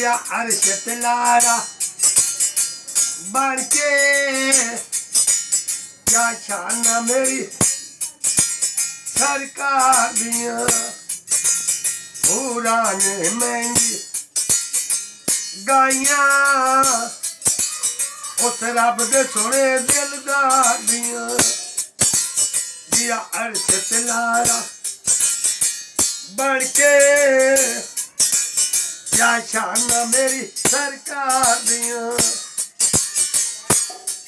दिया अर्श ते लाड़ा बन के क्या शान मेरी सरकार दिया पूरा ने महंगी गाइया उस रब दे सोने दिलदार दिया अर्श ते लाड़ा बन के क्या शान मेरी सरकार दिया।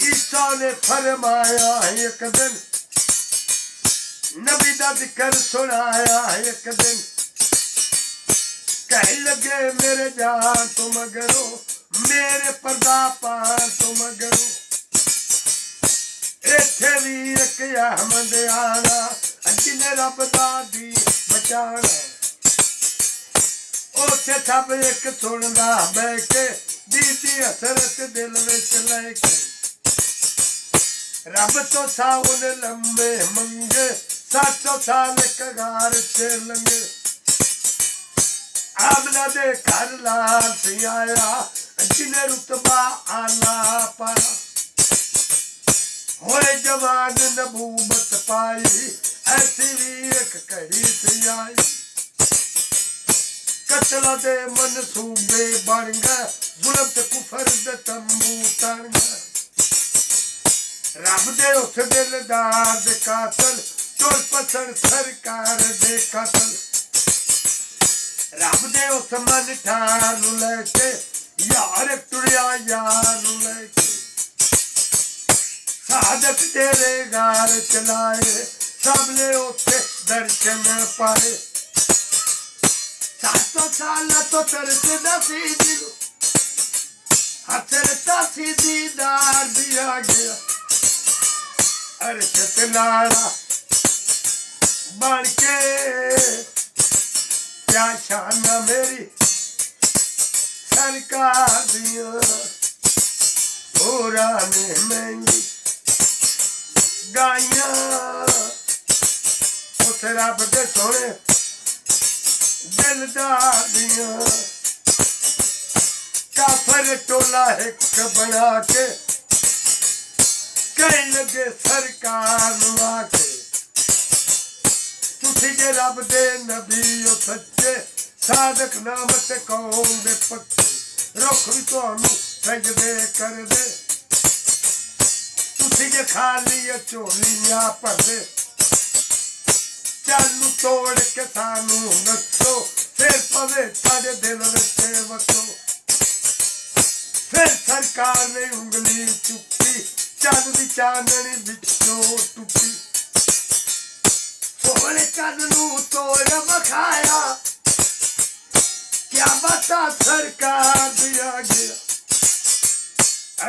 ईसा ने फरमाया एक दिन नबी दा जिक्र सुनाया एक दिन कह लगे मेरे जान तो मगरो मेरे पर्दा पार तो मगरो इत्थे भी एक अहमद आना जिन्हें रब दा दी बचाना उसे सब एक सुनदा बह के दीदी हसरत दिल विच लैके रब तो साउन लम्बे मंगे 700 साल कगार च लंगे आमना दे घर लाल सी आया जिन्हें रुतबा आला पाया होए जवान नबूबत पाई ऐसी भी एक कड़ी सी आई कतल दे मनसूबे बन गए जुल्म ते कुफर दे तंबू तन गए रब दे उस दिलदार दे कातल टुर पसंद सरकार दे कातल रब दे उस मन ठार नू लेके यार टुरिया यार नू लेके सादक तेरे गार चलाए सबने उसे दर्शन पाए 700 साल तो तरसदा सी दिल हसरता सी दीदार दिया गया अर्श ते लाड़ा बन के क्या शान मेरी सरकार दिया पूरा ने महंगी गाइया उस रब दे सोने दिलदार दिया काफर टोला एक बना के कह लगे सरकार आके तुसी जे रब दे नबी ओ सच्चे सादक नाम ते कौम दे पक्के रुख भी तुहानू सजदे कर दे तुसी जे खाली झोलियां भर दे चालू तोड़ के सानू दसो फिर पवे साडे दिल विच वसो फिर सरकार ने उंगली चुकी चंद दी चांदनी विचों टुटी सोने चंद नू तोड़ बखाया क्या बता सरकार दिया गया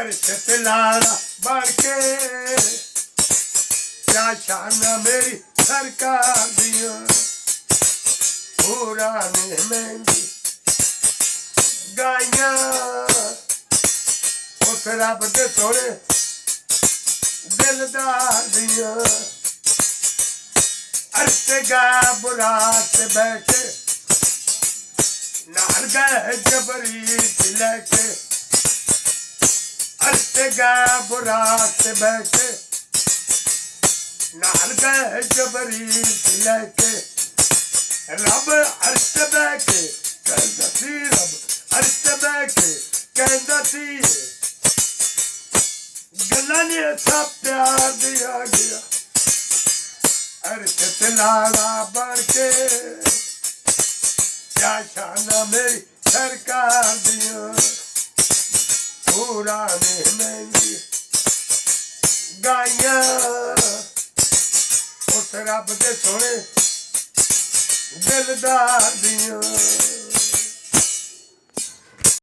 अर्श ते लाड़ा बन के क्या शान मेरी सरकार दिया पूरा ने महंगी गाइया उस रब दे सोने दिलदार दिया अर्श गा बुरात बैठे नाल गए जबरील लेके अर्श गा बुरात बैठे नाल गए जबरील लेके रब अर्श बैके कहता सी रब अर्श बैके कहता सी गल्ला ने सब प्यार दिया गया अर्श ते लाड़ा बन के क्या शान मेरी सरकार दिया पूरा ने महंगी गाइया उस रब दे सोने दिलदार दिया।